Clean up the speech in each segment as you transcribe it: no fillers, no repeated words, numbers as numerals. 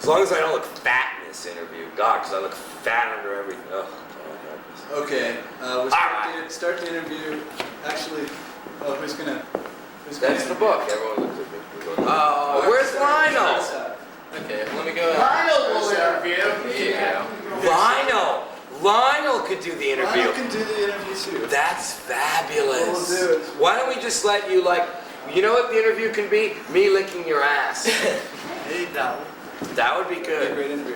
As long as I don't look fat in this interview. God, because I look fat under everything. Oh, God. Okay, we'll start the interview. Actually, who's gonna That's the book. Everyone looks at me. Oh, where's Lionel? Okay, let me go. Lionel will interview. Lionel could do the interview. Lionel can do the interview too. That's fabulous. What we'll do is why don't we just let you, like, you know what the interview can be? Me licking your ass. Hey, that That would be would be a good. great interview.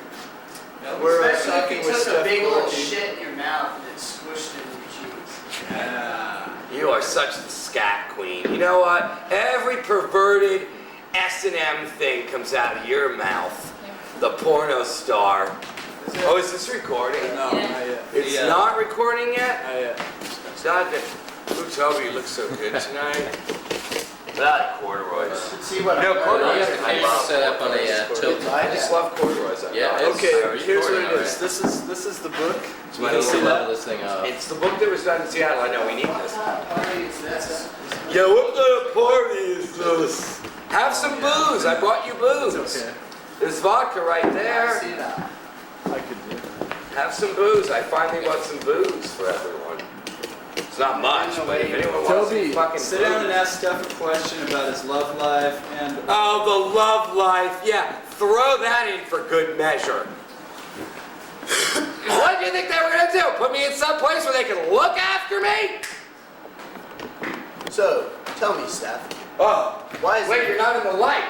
We're Especially talking if with you took Steph a big Gorkii. old shit in your mouth and it's squished into your cheeks. Yeah. You are such the scat queen. You know what? Every perverted S&M thing comes out of your mouth. The porno star. Oh, is this recording? No, not yet. It's not recording yet? Not yet. God, ooh, Toby, you look so good tonight. I like corduroys. See what No, corduroys. I just set up on a tilt. I just love corduroys. Yeah, Okay, here's what it recording, is. This is the book. It's You my can little level this thing up. It's the book that was done in Seattle. I know we need this. this? Yeah, what kind of party is this? Have some booze. I bought you booze. Okay. There's vodka right there. See that? I could do it. Have some booze. I finally bought some booze for everyone. It's not much, but if anyone wants Toby, some fucking sit booze. down and ask Steph a question about his love life and. Oh, the love life. Yeah, throw that in for good measure. What do you think they were going to do? Put me in some place where they can look after me? So, tell me, Steph. Oh, Why is wait, it? you're not in the light.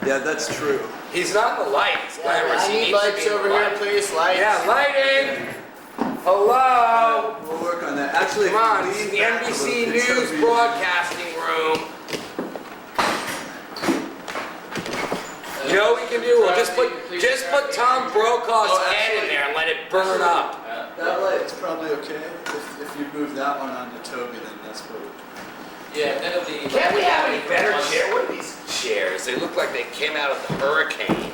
Yeah, that's true. He's not in the light. He's glamorous. I He need needs to lights be in the over here, light. please. Lights. Yeah, lighting. Hello. We'll work on that. Actually, Come on, this is the NBC News broadcasting room. You know what we can do? We'll just put Tom Brokaw's head in there and let it burn up. That light's probably okay. If you move that one onto Toby, then that's what. Yeah, that'll be. Can't we have any better chairs? What are these chairs? They look like they came out of the hurricane.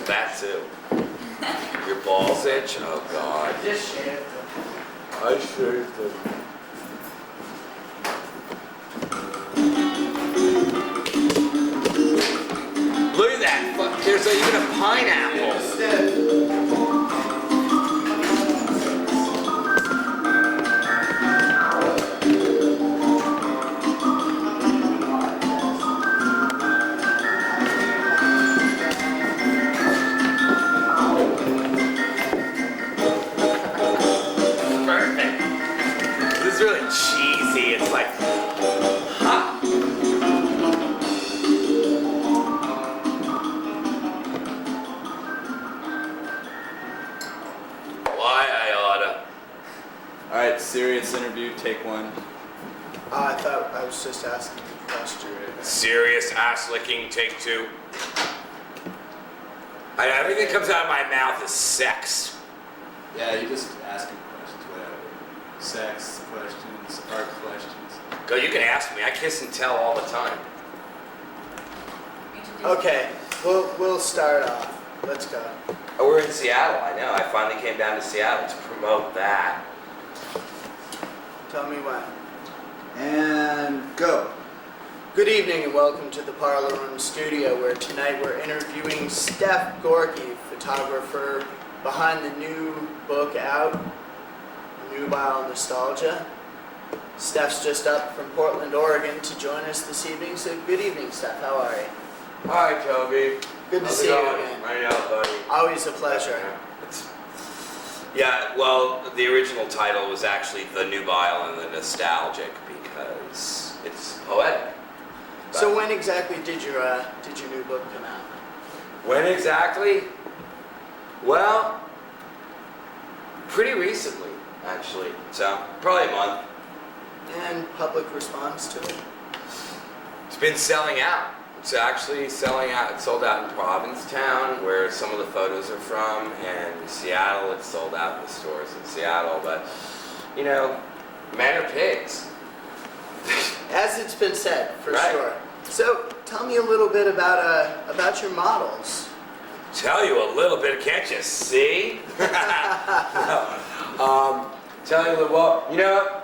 That too. Your balls itch? Oh God. This shit. I shaved them. Look at that. Fuck, there's even a pineapple. Perfect. This is really cheesy. It's like, ha. Why I oughta. All right, serious interview. Take one. I thought I was just asking a question. Serious ass licking, take two. Everything comes out of my mouth is sex. Yeah, you just ask him questions, whatever. Sex questions, art questions. Go, you can ask me. I kiss and tell all the time. Okay, we'll start off. Let's go. Oh, we're in Seattle. I know. I finally came down to Seattle to promote that. Tell me when. And go. Good evening and welcome to the Parlour Room studio, where tonight we're interviewing Steph Gorkii, photographer behind the new book out, Nubile Nostalgia. Steph's just up from Portland, Oregon to join us this evening, so good evening, Steph. How are you? Hi, Toby. Good to How's see it you going? again. I know, buddy. Always a pleasure. Yeah, well, the original title was actually The Nubile and the Nostalgic because it's poetic. So when exactly did your new book come out? When exactly? Well, pretty recently, actually. So, probably a month. And public response to it? It's been selling out. It's actually selling out. It sold out in Provincetown, where some of the photos are from, and Seattle. It's sold out in the stores in Seattle. But, you know, men are pigs. As it's been said, for Right. sure. So tell me a little bit about your models. Tell you a little bit, can't you see? No. Tell you a little, well, you know,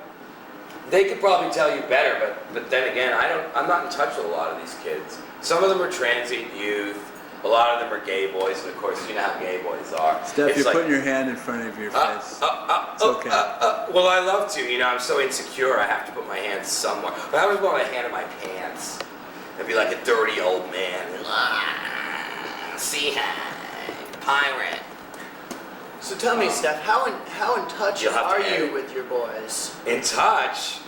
They could probably tell you better, but then again, I'm not in touch with a lot of these kids. Some of them are transient youth. A lot of them are gay boys, and of course, you know how gay boys are. Steph, It's you're like, putting your hand in front of your face. It's okay. Well, I love to. You know, I'm so insecure. I have to put my hand somewhere. But I always put my hand in my pants and be like a dirty old man. See, pirate. So tell me, Steph, how in touch You'll have to are edit. you with your boys? In Touch.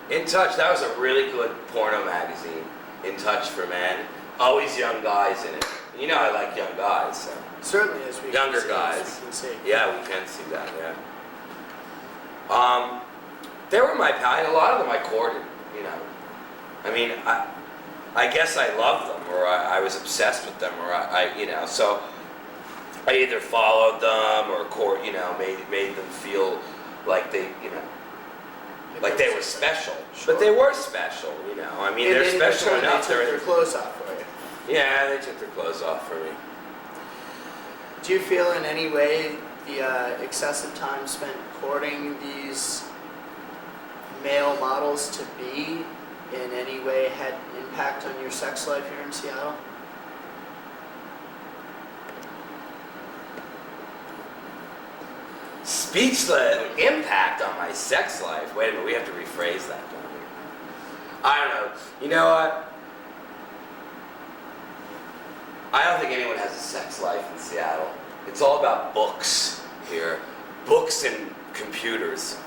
That was a really good porno magazine. In Touch for Men. Always young guys in it. You know, I like young guys. So. Certainly, as we Younger can see, guys. as we can see. Yeah, we can see that. Yeah. They were my pal. A lot of them I courted. You know. I mean, I guess I loved them, or I was obsessed with them, or I you know. So I either followed them or you know, made them feel like they, you know, like they were special. Sure. But they were special, you know. I mean, And they're in special return, enough. They took their clothes off for you. Yeah, they took their clothes off for me. Do you feel in any way the excessive time spent courting these male models to be in any way had impact on your sex life here in Seattle? Speechless impact on my sex life. Wait a minute, we have to rephrase that, don't we? I don't know. You know what? I don't think anyone has a sex life in Seattle. It's all about books here. Books and computers.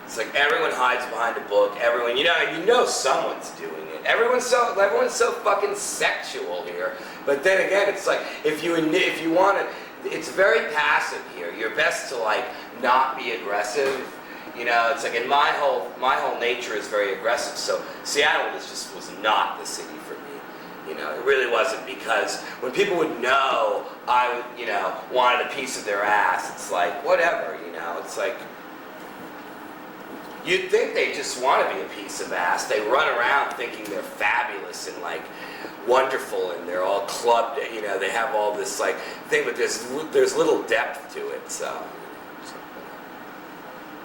It's like everyone hides behind a book. Everyone, you know someone's doing it. Everyone's so fucking sexual here. But then again, it's like if you want to, it's very passive here. You're best to like not be aggressive. You know, it's like, and my whole nature is very aggressive. So Seattle was not the city for me. You know, it really wasn't, because when people would know I would, you know, wanted a piece of their ass, it's like whatever. You know, it's like. You'd think they just want to be a piece of ass. They run around thinking they're fabulous and like wonderful, and they're all clubbed. You know, they have all this like thing, but there's little depth to it. So,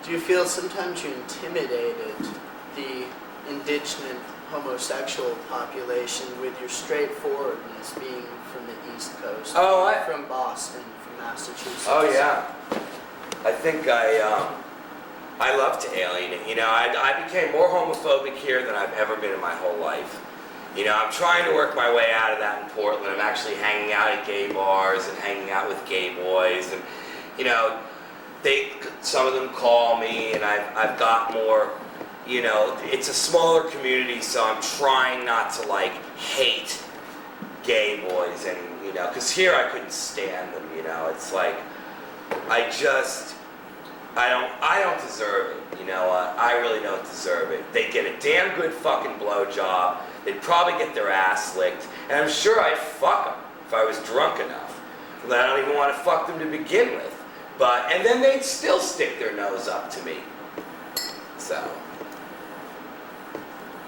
Do you feel sometimes you intimidated the indigenous homosexual population with your straightforwardness, being from the East Coast, from Boston, from Massachusetts? Oh yeah, I think I love to alienate. You know, I became more homophobic here than I've ever been in my whole life. You know, I'm trying to work my way out of that in Portland. I'm actually hanging out at gay bars and hanging out with gay boys, and you know, some of them call me, and I've got more. You know, it's a smaller community, so I'm trying not to like hate gay boys, and you know, because here I couldn't stand them. You know, it's like I don't deserve it, you know. I really don't deserve it. They get a damn good fucking blowjob. They'd probably get their ass licked, and I'm sure I'd fuck them if I was drunk enough. And I don't even want to fuck them to begin with. And then they'd still stick their nose up to me. So,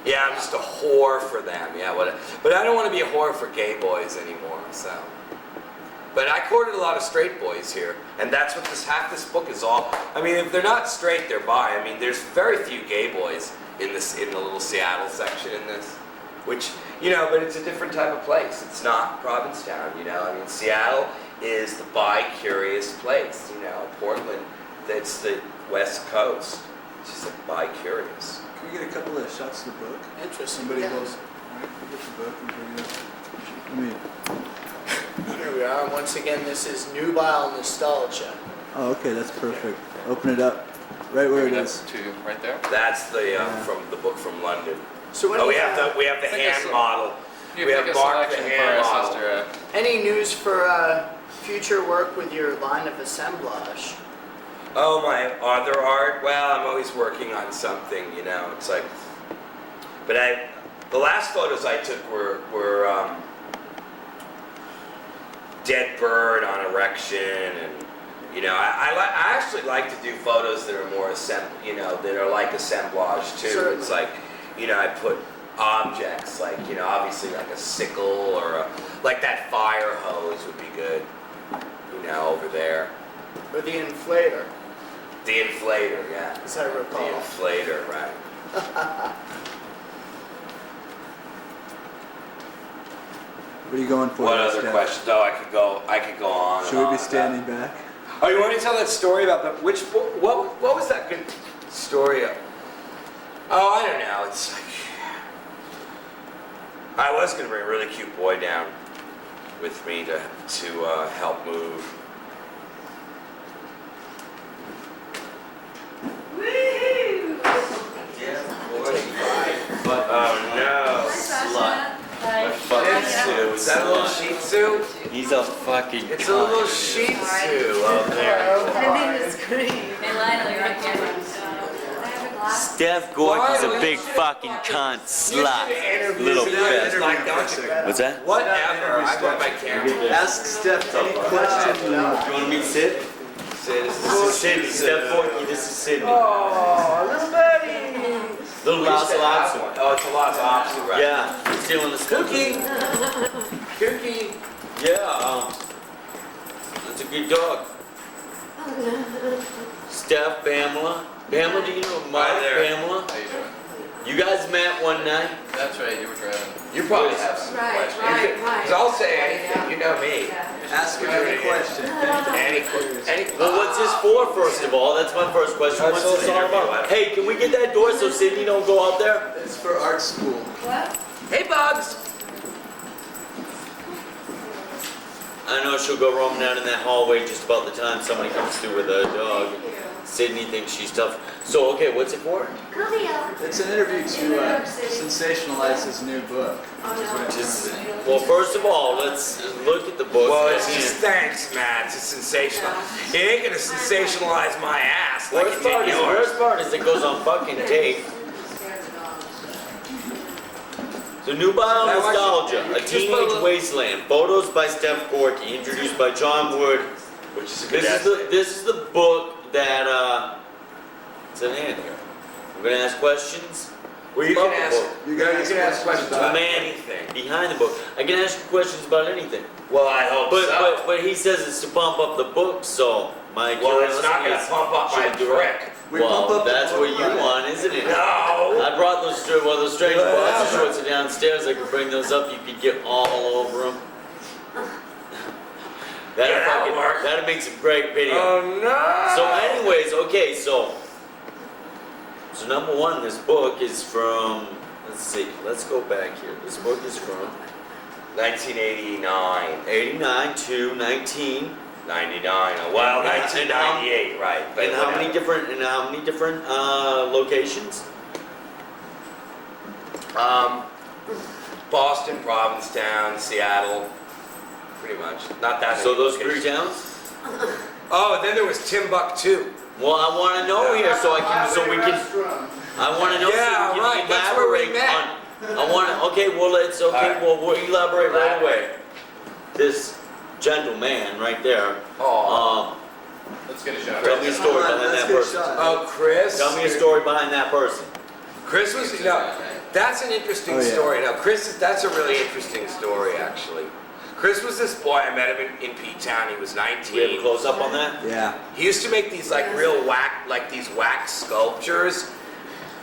yeah, I'm just a whore for them. Yeah, but I don't want to be a whore for gay boys anymore. So. But I courted a lot of straight boys here, and that's what half this book is all. I mean, if they're not straight, they're bi. I mean, there's very few gay boys in the little Seattle section in this, which, you know, but it's a different type of place. It's not Provincetown, you know. I mean, Seattle is the bi-curious place, you know. Portland, that's the West Coast. It's just like bi-curious. Can we get a couple of shots of the book? Interesting. Somebody Yeah. goes, all right, we get the book and bring it up. I mean, Here we are. Once again, this is Nubile Nostalgia. oh, okay, that's perfect. Open it up, right where it That's is. to right there. That's the from the book from London. So when Oh, we you have the think it's hand a- model. You We pick have a Mark the selection hand for us, model. Sister. any news for future work with your line of assemblage? Oh, my other art? Well, I'm always working on something, you know. It's like, but the last photos I took were dead bird on erection, and you know, I actually like to do photos that are more that are like assemblage too. Certainly. It's like, you know, I put objects like, you know, obviously like a sickle or like that fire hose would be good, you know, over there. Or the inflator, The inflator, yeah. as I The recall. inflator, right. What are you going for? What there, other Steph? questions? Oh, I could go on. and Should we on be about- standing back? Oh, you want me to tell that story about the what was that good story of? Oh, I don't know. It's like I was gonna bring a really cute boy down with me to help move. Woo! Oh no! Slut. Shih Tzu. Is that a little Shih Tzu? He's a fucking It's a little Shih Tzu out there. I think it's great. Hey, Lionel, you're on camera. I have a glass. Steph Gorkie's a big fucking cunt slut. Little bitch. What's that? Whatever. I brought my camera. Ask Steph any question. You want to meet Sid? Sid, This is Sydney. Steph Gorkie, this is Sydney. oh, little Betty. Little We used Lost to have Lobster. one. Oh, it's a Lost Lobster, right? Yeah, he's stealing the Cookie. Cookie. Yeah, that's a good dog. Steph, Pamela. Pamela, do you know Mark, Hi there. Pamela? How you doing? You guys met one night? That's right, you were driving. You probably have some Right, questions. right. Because I'll say anything. You know me. Ask her any question. Any. Well, what's this for, first of all? That's my first question. What's this all about? Hey, can we get that door so Sydney don't go out there? It's for art school. What? Hey, Bugs. I know she'll go roaming out in that hallway just about the time somebody comes through with a dog. Sydney thinks she's tough. So, okay, what's it for? It's an interview to sensationalize his new book. Which is what Just, well, first of all, let's look at the book. Well, it's just thanks, Matt. It's sensational. It ain't gonna sensationalize my ass like it did yours. Worst part is it goes on fucking tape. So, Nubile Now, Nostalgia, actually, a just put a teenage little- wasteland. Photos by Steph Gorkii, introduced by John Wood. Which is a good This is the book that it's an hand here. We're gonna ask questions. Well, you about can the ask. book. You You guys can ask questions The about man anything. behind the book. I can ask you questions about anything. Well, I hope so. But he says it's to pump up the book, so my Well, it's not curiosity gonna is, pump up my should we do it? brick. We pump Well, up the that's book, what you right? want, isn't it? No. I brought those strange Yeah. boxer shorts are downstairs. I could bring those up. You could get all over them. Yeah, that'll work. That'd make some great video. Oh no. So anyways, okay, so number one, this book is from, let's see, let's go back here. This book is from 1989, 89 to 19. 99. Well, 1998, right? But And how many whatever. different locations? Boston, Provincetown, Seattle, pretty much. Not that. So many those three locations. towns? Oh, then there was Timbuktu. Well, I want to know here so we can. I want to know Yeah, so we can right, that's where we elaborate met. on. I want to. Okay, well let's. Okay, All right. well we'll elaborate right Elaborate. away. This gentleman right there. Oh. Let's get a shot. Tell me a story behind Let's that get a person. shot. Oh, Chris. Tell me a story behind that person. Chris was that's an interesting Oh, yeah. story. Now, that's a really interesting story actually. Chris was this boy. I met him in P-Town. He was We have a 19. close up on that. Yeah. He used to make these like real these wax sculptures.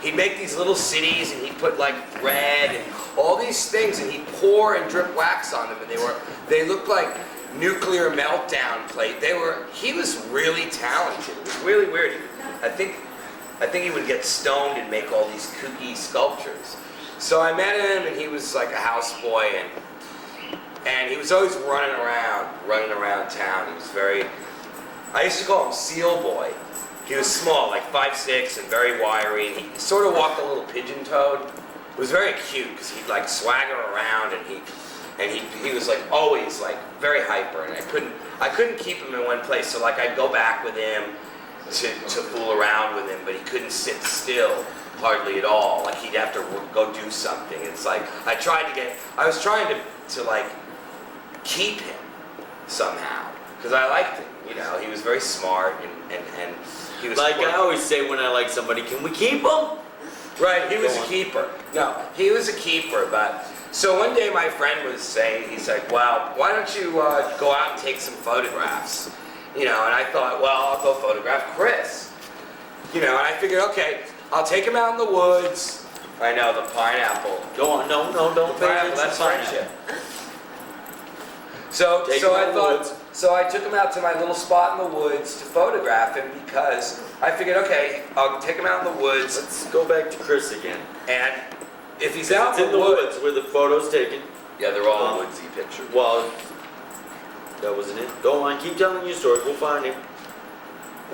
He'd make these little cities and he'd put like thread and all these things and he'd pour and drip wax on them and they looked like nuclear meltdown plate. He was really talented. It was really weird. I think he would get stoned and make all these kooky sculptures. So I met him and he was like a houseboy and he was always running around town. He was I used to call him Seal Boy. He was small, like 5'6", and very wiry, and he sort of walked a little pigeon-toed. It was very cute, because he'd like swagger around, and he was like always like very hyper, and I couldn't keep him in one place, so like I'd go back with him to fool around with him, but he couldn't sit still hardly at all. Like he'd have to go do something. It's like I was trying to like keep him somehow, because I liked him. You know, he was very smart and he was Like quirky. I always say when I like somebody, can we keep him? Right, he was Go a on. keeper. No, he was a keeper, but so one day my friend was saying, he's like, well, why don't you go out and take some photographs? You know, and I thought, well, I'll go photograph Chris. You know, and I figured, okay, I'll take him out in the woods. I know, the pineapple. Go on, no, don't pay Pineapple, attention that's to pineapple. friendship. So Take so him I out in the thought, woods. so I took him out to my little spot in the woods to photograph him because I figured, okay, I'll take him out in the woods, Let's go back to Chris again. and if he's out It's in the woods where the photo's taken. yeah, they're all woodsy pictures. Well, that wasn't it. Go on, keep telling your story. We'll find him.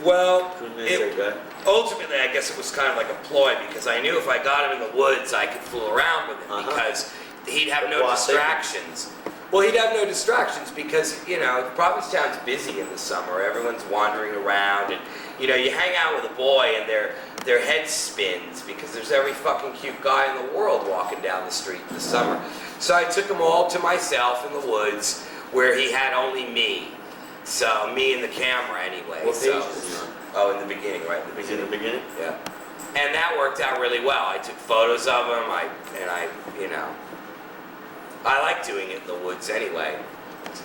Well, Couldn't miss that guy. ultimately, I guess it was kind of like a ploy because I knew if I got him in the woods, I could fool around with him Uh-huh. because he'd have The no plot distractions. Well, he'd have no distractions because, you know, Provincetown's busy in the summer. Everyone's wandering around and, you know, you hang out with a boy and their head spins because there's every fucking cute guy in the world walking down the street in the summer. So I took them all to myself in the woods where he had only me. So, me and the camera anyway. What so, page is he on? Oh, in the beginning, right? In the Is it in the beginning. beginning? Yeah. And that worked out really well. I took photos of him. You know, I like doing it in the woods anyway.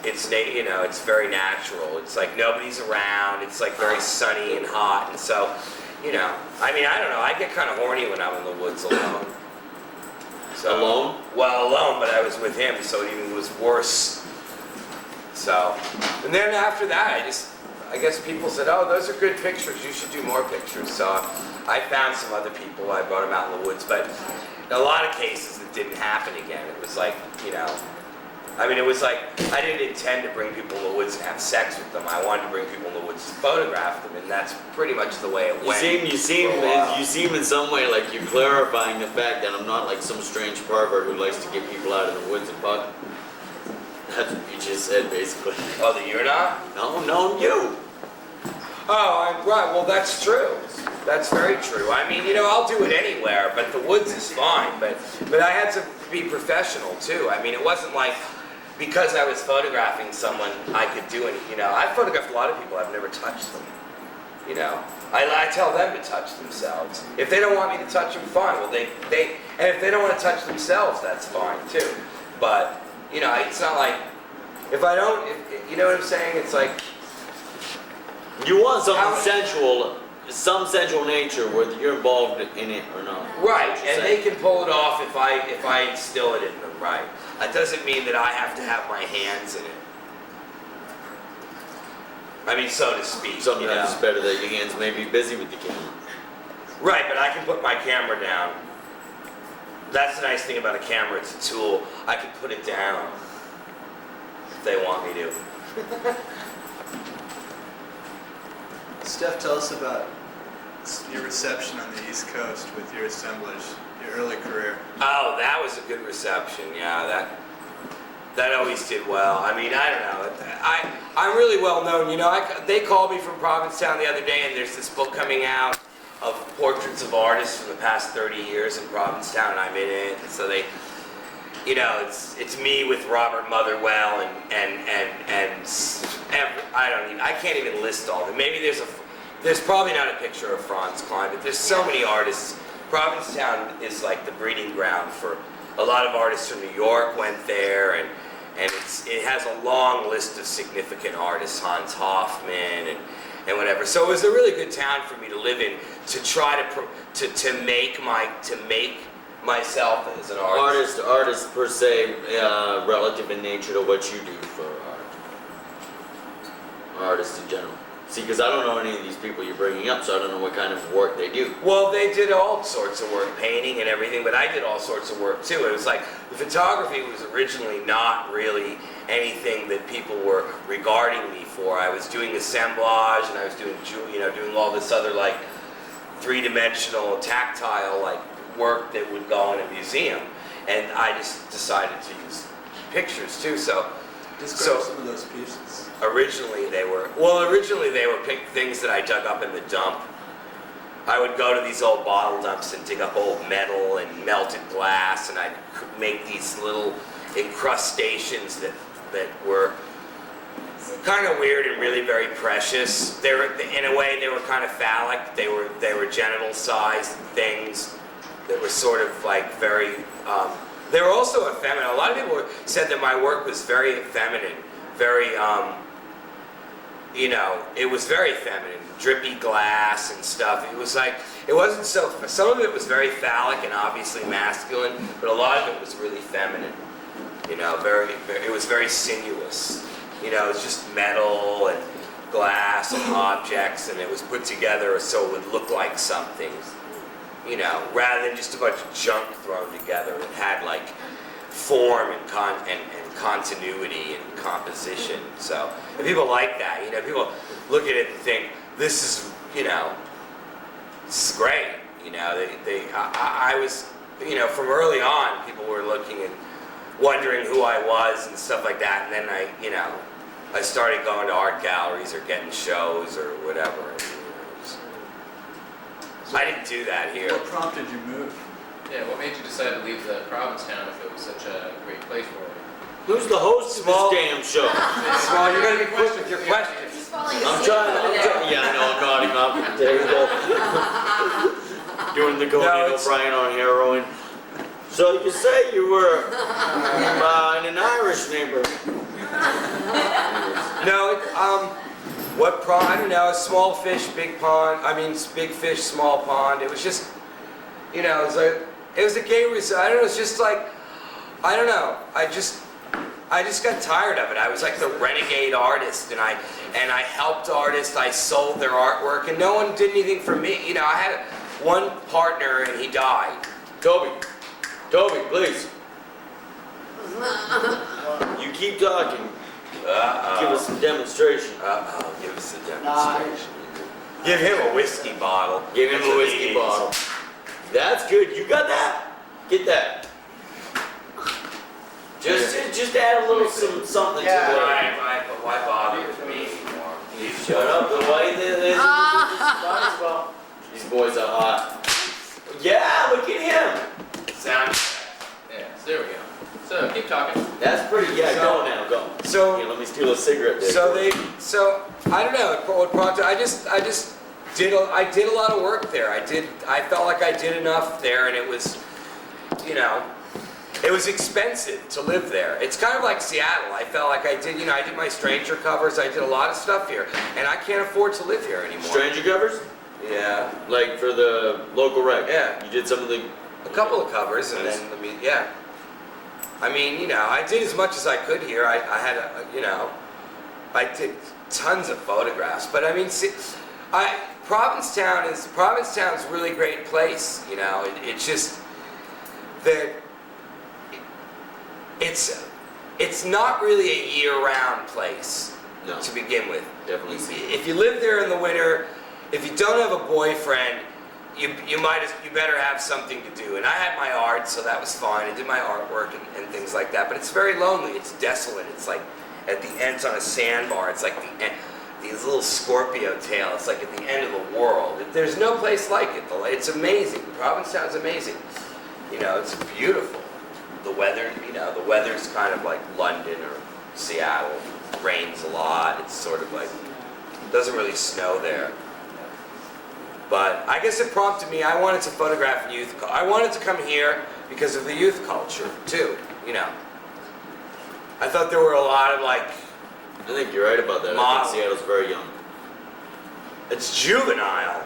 You know, it's very natural. It's like nobody's around. It's like very sunny and hot, and so, you know, I mean, I don't know. I get kind of horny when I'm in the woods alone. So, Alone? Well, alone, but I was with him, so it even was worse. So, and then after that, I guess people said, oh, those are good pictures, you should do more pictures. So I found some other people, I brought them out in the woods, but in a lot of cases it didn't happen again. It was like, you know, I mean, it was like, I didn't intend to bring people in the woods and have sex with them. I wanted to bring people in the woods to photograph them, and that's pretty much the way it went. You seem in some way like you're clarifying the fact that I'm not like some strange pervert who likes to get people out of the woods and fuck. That's what you just said, basically. Oh, that you're not? No, you. Oh, right, well, that's true. That's very true. I mean, you know, I'll do it anywhere, but the woods is fine. But I had to be professional, too. I mean, it wasn't like, because I was photographing someone, I could do it. You know, I've photographed a lot of people, I've never touched them. You know, I tell them to touch themselves. If they don't want me to touch them, fine. Well, and if they don't want to touch themselves, that's fine, too. But, you know, it's not like, if I don't, you know what I'm saying? It's like, You want something How- sensual, some sensual nature, whether you're involved in it or not. right, That's what you're and saying. they can pull it off if I instill it in them, right? That doesn't mean that I have to have my hands in it. I mean, so to speak. Sometimes you know? it's better that your hands may be busy with the camera. Right, but I can put my camera down. That's the nice thing about a camera, it's a tool. I can put it down if they want me to. Steph, tell us about your reception on the East Coast with your assemblage, your early career. Oh, that was a good reception. Yeah, that always did well. I mean, I don't know. I'm really well known. You know, they called me from Provincetown the other day, and there's this book coming out of portraits of artists from the past 30 years in Provincetown, and I'm in it. And so they, you know, it's me with Robert Motherwell and I can't even list all of them. Maybe there's probably not a picture of Franz Klein, but there's so many artists. Provincetown is like the breeding ground for a lot of artists from New York went there, and it has a long list of significant artists, Hans Hofmann and whatever. So it was a really good town for me to live in, to try to make myself as an artist. Artist per se, relative in nature to what you do for art. Artists in general. See, because I don't know any of these people you're bringing up, so I don't know what kind of work they do. Well, they did all sorts of work, painting and everything, but I did all sorts of work too. It was like, the photography was originally not really anything that people were regarding me for. I was doing assemblage, and I was doing, you know, doing all this other like three-dimensional, tactile like work that would go in a museum. And I just decided to use pictures too, so. Describe some of those pieces. Originally they were picked things that I dug up in the dump. I would go to these old bottle dumps and dig up old metal and melted glass, and I'd make these little incrustations that were kind of weird and really very precious. They were, in a way, they were kind of phallic. They were genital-sized things that were sort of like very. They were also effeminate. A lot of people said that my work was very feminine, very, you know, it was very feminine, drippy glass and stuff. It was like, it wasn't so, some of it was very phallic and obviously masculine, but a lot of it was really feminine. You know, it was very sinuous. You know, it was just metal and glass and objects, and it was put together so it would look like something. You know, rather than just a bunch of junk thrown together. It had like form and continuity and composition. So, and people like that. You know, people look at it and think, this is, you know, this is great. You know, I was, you know, from early on, people were looking and wondering who I was and stuff like that. And then I started going to art galleries or getting shows or whatever. And, I didn't do that here. What prompted your move? Yeah, what made you decide to leave the Provincetown if it was such a great place for you? Who's the host of this damn show? Well, you're gonna be quick with your questions. He's falling I'm asleep trying. over there. Yeah, I know. I'm nodding off. There you go. Doing the Conan it's- O'Brien on heroin. So you say you were in an Irish neighborhood. No, I don't know, small fish, big pond, big fish, small pond. It was just, you know, it was a gay resort. I don't know, it's just like, I don't know, I just got tired of it. I was like the renegade artist, and I helped artists, I sold their artwork, and no one did anything for me. You know, I had one partner and he died. Toby, please. You keep talking. Give us some demonstration. Give us a demonstration. Give him a whiskey bottle. Give him a whiskey bottle. That's good. You got that? Get that. Just add a little something Yeah, to it. right, but why bother with me anymore? You shut up. The way these boys are hot. Yeah, look at him. Sound. Yeah, so there we go. So keep talking. That's pretty. Yeah, go now. Go. So- Here, let me steal a cigarette. There. So I don't know. What prompted? I just did. I did a lot of work there. I felt like I did enough there, and it was, you know, it was expensive to live there. It's kind of like Seattle. I felt like I did. You know, I did my Stranger covers. I did a lot of stuff here, and I can't afford to live here anymore. Stranger covers? Yeah. Like for the local rec? Yeah. You did some of the. A couple of covers, and Nice. then yeah. I mean, you know, I did as much as I could here. I had, you know, I did tons of photographs. But I mean, see, Provincetown's a really great place. You know, it's just that it's not really a year-round place No. to begin with. Definitely. If you live there in the winter, if you don't have a boyfriend, you better have something to do. And I had my art, so that was fine. I did my artwork and things like that. But it's very lonely. It's desolate. It's like at the end, it's on a sandbar. It's like the end, these little Scorpio tail. It's like at the end of the world. There's no place like it. It's amazing. Provincetown's amazing. You know, it's beautiful. The weather, you know, the weather's kind of like London or Seattle. It rains a lot. It's sort of like, it doesn't really snow there. But I guess it prompted me. I wanted to photograph youth. I wanted to come here because of the youth culture too. You know, I thought there were a lot of like. I think you're right about that. I Model. think Seattle's very young. It's juvenile.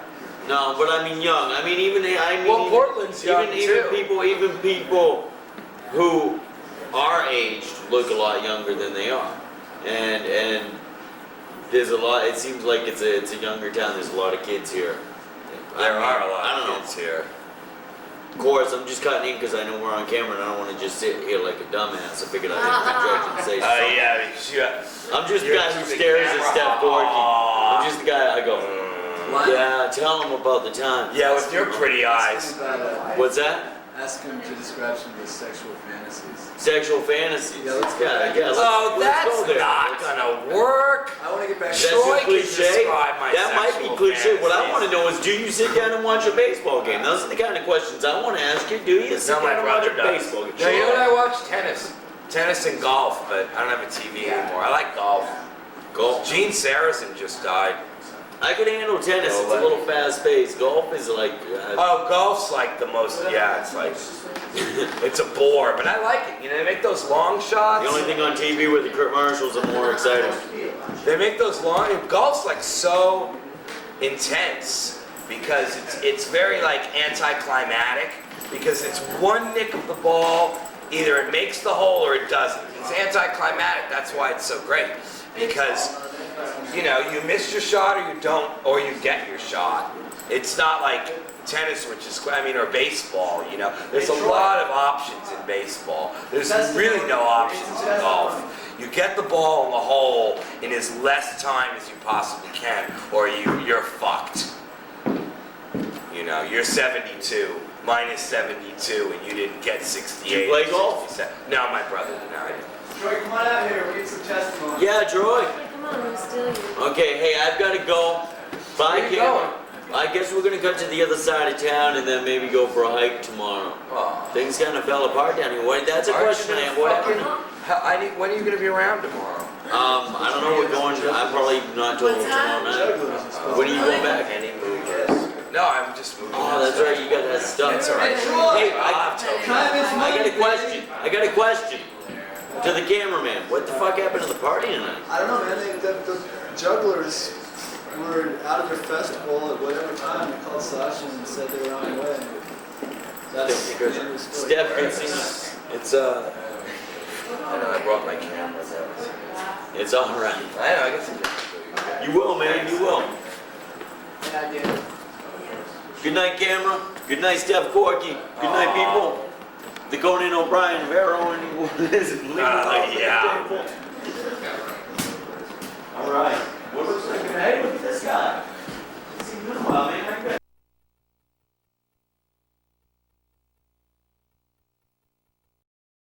No, but I mean young. I mean Well, Portland's young even too. people who are aged look a lot younger than they are, and there's a lot. It seems like it's a younger town. There's a lot of kids here. There are a I lot don't of know. kids here. Of course, I'm just cutting in because I know we're on camera and I don't want to just sit here like a dumbass. I figured I'd interject and say something. Yeah. I'm just the You're guy who just a stares at camera. Steph Gorkii. I'm just the guy I go, What? yeah, tell him about the time. Yeah, with your pretty eyes. What's that? Ask him to describe some of his sexual fantasies. Sexual fantasies. Yeah, let's go back. let's Oh, go that's there. not gonna work. I want to get back That's to Troy a can cliche. describe my That might be sexual cliche. What I fantasies. want to know is, do you sit down and watch a baseball game? Those are the kind of questions I want to ask you. Do you sit No, my down and watch brother a does. baseball game? No, you know what? I watch tennis and golf, but I don't have a TV anymore. I like golf. Golf. Gene Saracen just died. I can handle tennis. Oh, It's a little fast paced. Golf is like. Oh, golf's like the most. Yeah, it's like it's a bore, but I like it. You know, they make those long shots. The only thing on TV with the commercials are more exciting. They make those long. Golf's like so. intense because it's very like anticlimactic because it's one nick of the ball, either it makes the hole or it doesn't. It's anticlimactic. That's why it's so great because you know you miss your shot or you don't or you get your shot. It's not like tennis, which is or baseball. You know, there's a lot of options in baseball. There's really no options in golf. You get the ball in the hole in as less time as you possibly can, or you're fucked. You know, you're 72, minus 72, and you didn't get 68. Do you play golf? No, my brother did not. Troy, come on out here. We need some testimony. Yeah, Troy. Come on, we'll steal you. Okay, hey, I've got to go. Bye, Where you Cameron. I guess we're gonna cut to the other side of town and then maybe go for a hike tomorrow. Oh. Things kind of fell apart down here. That's a Aren't question you I have. gonna What fucking- happened? when are you going to be around tomorrow? I don't know. We're going. I'm probably not told tomorrow night. When are you going back? Any movies? No, I'm just moving. Oh, that's right. You got that stuff. That's all right. Hey, I'll have to. I got a question to the cameraman. What the fuck happened to the party tonight? I don't know, man. The jugglers were out of their festival at whatever time. They called Sasha and said they were on their way. That's because Steph, it's I know, I brought my camera. it's all right. I know, I guess I'm just. You will, man. You will. Yeah, I did. Good night, camera. Good night, Steph Gorkii. Good night, people. The Conan O'Brien of Arrow and Yeah.